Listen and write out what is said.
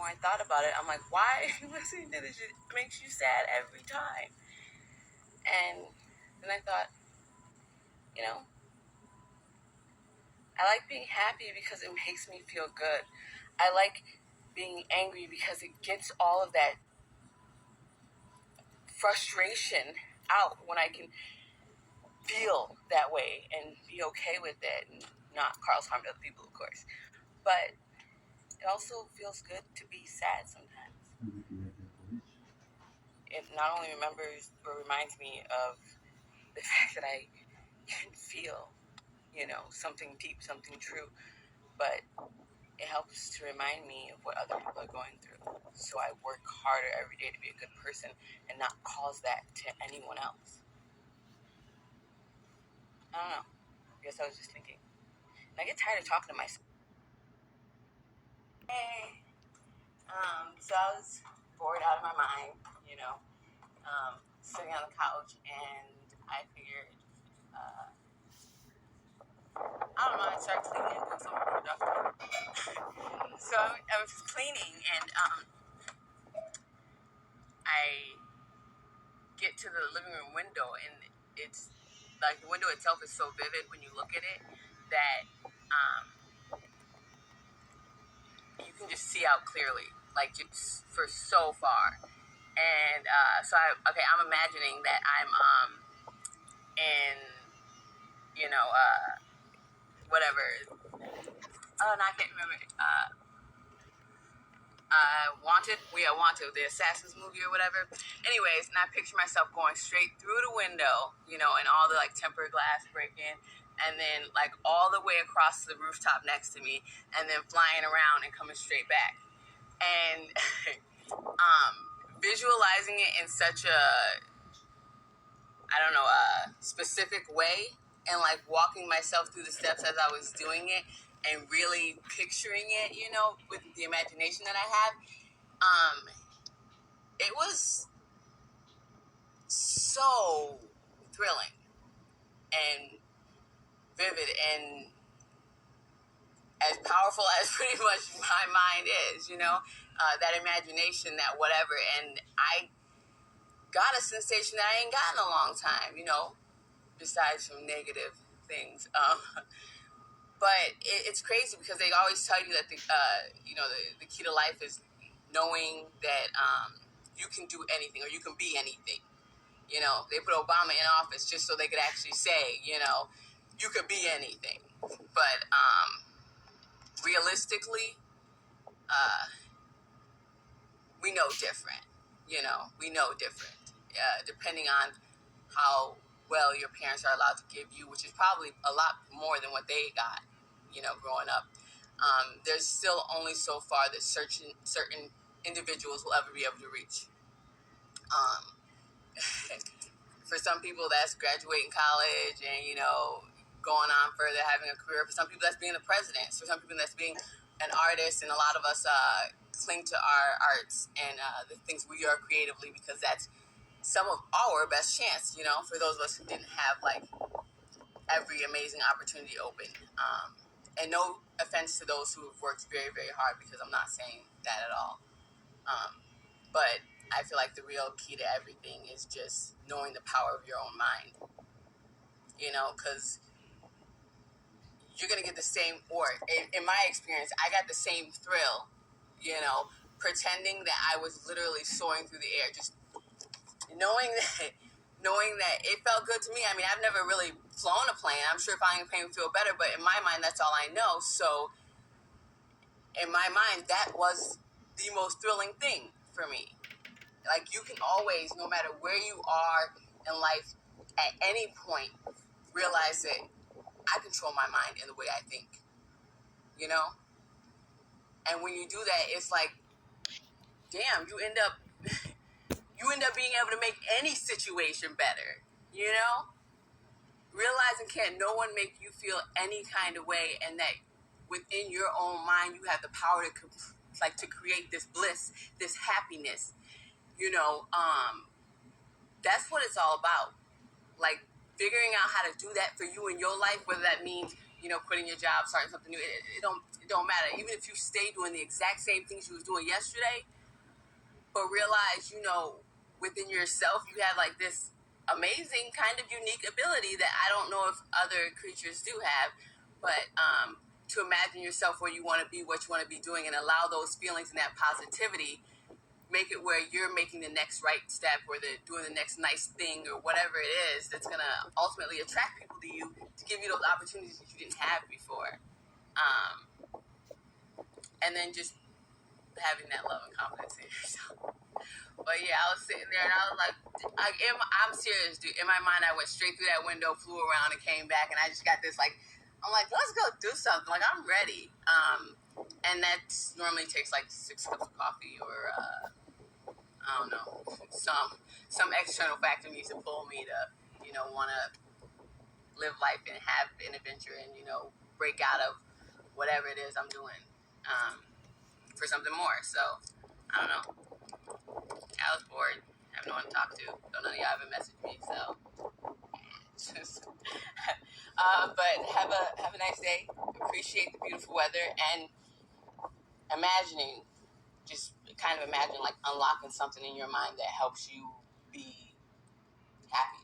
I thought about it, I'm like, why are you listening to this? It makes you sad every time. And then I thought, you know, I like being happy because it makes me feel good. I like being angry because it gets all of that frustration out when I can feel that way and be okay with it and not cause harm to other people, of course. But it also feels good to be sad sometimes. It not only remembers or reminds me of the fact that I can feel, something deep, something true, but it helps to remind me of what other people are going through. So I work harder every day to be a good person and not cause that to anyone else. I don't know. I guess I was just thinking. And I get tired of talking to myself. Hey. So I was bored out of my mind, sitting on the couch, and I figured, I don't know, I started cleaning and doing something productive. So I was just cleaning, and I get to the living room window, and it's like the window itself is so vivid when you look at it that you can just see out clearly, like just for so far. And I'm imagining that I'm in, whatever. Oh, no, I can't remember. Wanted, the Assassins movie or whatever. Anyways, and I picture myself going straight through the window, and all the like tempered glass breaking, and then like all the way across the rooftop next to me, and then flying around and coming straight back. And visualizing it in such a, specific way, and like walking myself through the steps as I was doing it, and really picturing it, with the imagination that I have. It was so thrilling and vivid and as powerful as pretty much my mind is, that imagination, that whatever. And I got a sensation that I ain't gotten in a long time, besides some negative things. But it's crazy because they always tell you that the key to life is knowing that you can do anything or you can be anything. They put Obama in office just so they could actually say, you could be anything. But realistically, we know different. We know different. Depending on how well your parents are allowed to give you, which is probably a lot more than what they got, growing up. There's still only so far that certain individuals will ever be able to reach. For some people, that's graduating college and, going on further, having a career. For some people, that's being the president. For some people, that's being an artist. And a lot of us cling to our arts and the things we are creatively because that's some of our best chance, for those of us who didn't have, like, every amazing opportunity open. And no offense to those who have worked very, very hard, because I'm not saying that at all. But I feel like the real key to everything is just knowing the power of your own mind. Because you're going to get the same, or in my experience, I got the same thrill, pretending that I was literally soaring through the air, just knowing that it felt good to me. I mean, I've never really flown a plane. I'm sure flying a plane would feel better, but in my mind, that's all I know. So in my mind, that was the most thrilling thing for me. Like, you can always, no matter where you are in life, at any point, realize that I control my mind in the way I think, And when you do that, it's like, damn, you end up being able to make any situation better, Realizing can't no one make you feel any kind of way, and that within your own mind, you have the power to create this bliss, this happiness, That's what it's all about. Like, figuring out how to do that for you in your life, whether that means quitting your job, starting something new. It don't matter. Even if you stay doing the exact same things you was doing yesterday, but realize, within yourself, you have like this amazing kind of unique ability that I don't know if other creatures do have, but to imagine yourself where you want to be, what you want to be doing, and allow those feelings and that positivity, make it where you're making the next right step or doing the next nice thing or whatever it is that's going to ultimately attract people to you to give you those opportunities that you didn't have before. And then just having that love and confidence in yourself. But yeah, I was sitting there and I was like, I'm serious, dude. In my mind, I went straight through that window, flew around, and came back, and I just got this I'm like, let's go do something. Like, I'm ready. And that normally takes like 6 cups of coffee or I don't know, some external factor needs to pull me to want to live life and have an adventure and break out of whatever it is I'm doing for something more. So I don't know. I was bored. I have no one to talk to. Don't none of y'all ever messaged me, so just but have a nice day. Appreciate the beautiful weather and just kind of imagine like unlocking something in your mind that helps you be happy.